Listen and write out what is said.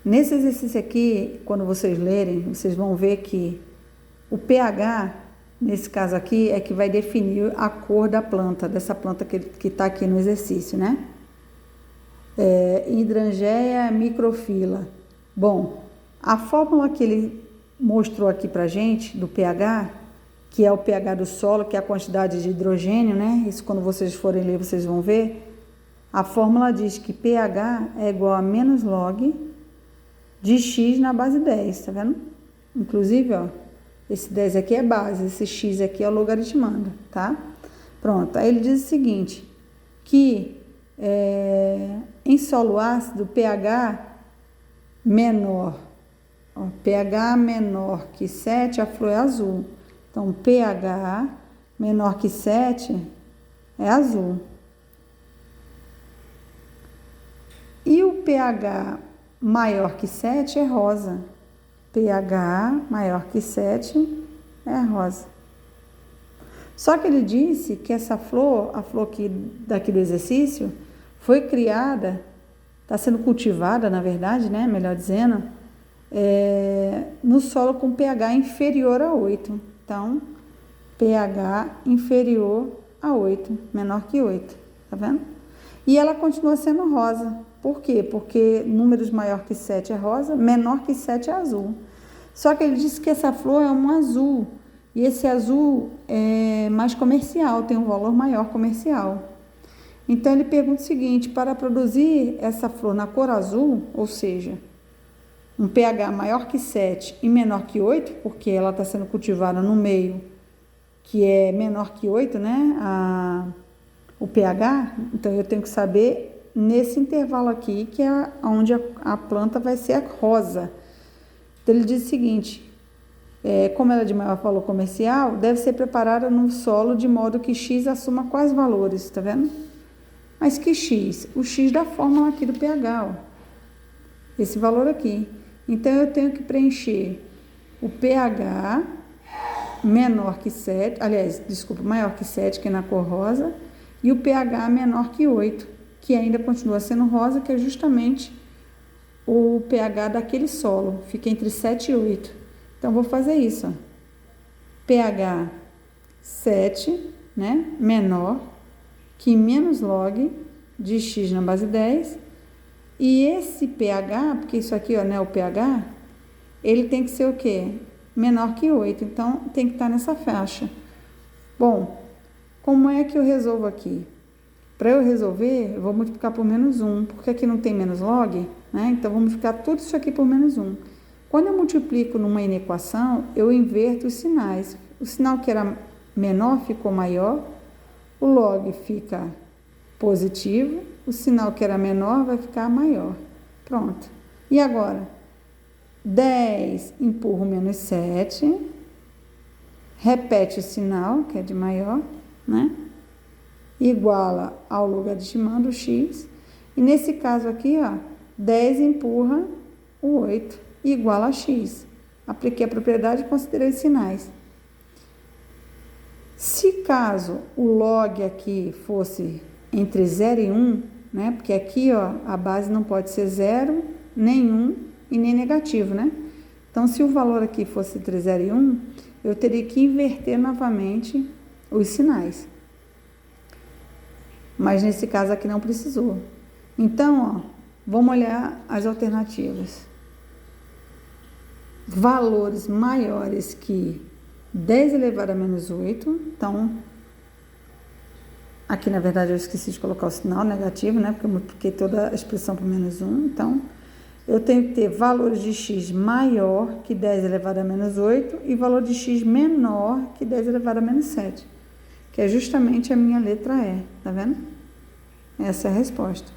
Nesse exercício aqui, quando vocês lerem, vocês vão ver que o pH, nesse caso aqui, é que vai definir a cor da planta, dessa planta que está aqui no exercício, né? Hydrangea microphylla. Bom, a fórmula que ele mostrou aqui pra gente, do pH, que é o pH do solo, que é a quantidade de hidrogênio, né? Isso quando vocês forem ler, vocês vão ver. A fórmula diz que pH é igual a menos log de x na base 10, tá vendo? Inclusive, ó, esse 10 aqui é base, esse x aqui é o logaritmando, tá? Pronto, aí ele diz o seguinte, que em solo ácido, pH menor, ó, pH menor que 7, a flor é azul. Então, pH menor que 7 é azul. E o pH maior que 7 é rosa. pH maior que 7 é rosa. Só que ele disse que essa flor, a flor daqui do exercício, foi criada, está sendo cultivada, na verdade, né, melhor dizendo, no solo com pH inferior a 8. Então, pH inferior a 8, menor que 8, tá vendo? E ela continua sendo rosa. Por quê? Porque números maior que 7 é rosa, menor que 7 é azul. Só que ele disse que essa flor é um azul, e esse azul é mais comercial, tem um valor maior comercial. Então, ele pergunta o seguinte, para produzir essa flor na cor azul, ou seja, um pH maior que 7 e menor que 8, porque ela está sendo cultivada no meio que é menor que 8, né, o pH, então eu tenho que saber nesse intervalo aqui, que é onde a planta vai ser rosa. Então, ele diz o seguinte, como ela é de maior valor comercial, deve ser preparada no solo de modo que x assuma quais valores, tá vendo? Mas que x? O x da fórmula aqui do pH, ó. Esse valor aqui. Então, eu tenho que preencher o pH menor que 7, aliás, desculpa, maior que 7, que é na cor rosa, e o pH menor que 8, que ainda continua sendo rosa, que é justamente o pH daquele solo, fica entre 7 e 8. Então, vou fazer isso, ó. pH 7, né, menor que menos log de x na base 10, e esse pH, porque isso aqui, ó, né, o pH, ele tem que ser o quê? Menor que 8, então tem que estar nessa faixa. Bom, como é que eu resolvo aqui? Para eu resolver, eu vou multiplicar por menos 1, porque aqui não tem menos log, né? Então, vou multiplicar tudo isso aqui por menos 1. Quando eu multiplico numa inequação, eu inverto os sinais. O sinal que era menor ficou maior, o log fica positivo, o sinal que era menor vai ficar maior. Pronto. E agora? 10 empurra o menos 7, repete o sinal, que é de maior, né? Iguala ao logaritmando x, e nesse caso aqui, ó, 10 empurra o 8, igual a x. Apliquei a propriedade e considerei os sinais. Se caso o log aqui fosse entre 0 e 1, né? Porque aqui, ó, a base não pode ser 0, nem 1 e nem negativo, né? Então, se o valor aqui fosse entre 0 e 1, eu teria que inverter novamente os sinais. Mas nesse caso aqui não precisou. Então, ó, vamos olhar as alternativas. Valores maiores que 10 elevado a menos 8. Então, aqui na verdade eu esqueci de colocar o sinal negativo, né? Porque eu multipliquei toda a expressão por menos 1. Então, eu tenho que ter valores de x maior que 10 elevado a menos 8 e valor de x menor que 10 elevado a menos 7. Que é justamente a minha letra E, tá vendo? Essa é a resposta.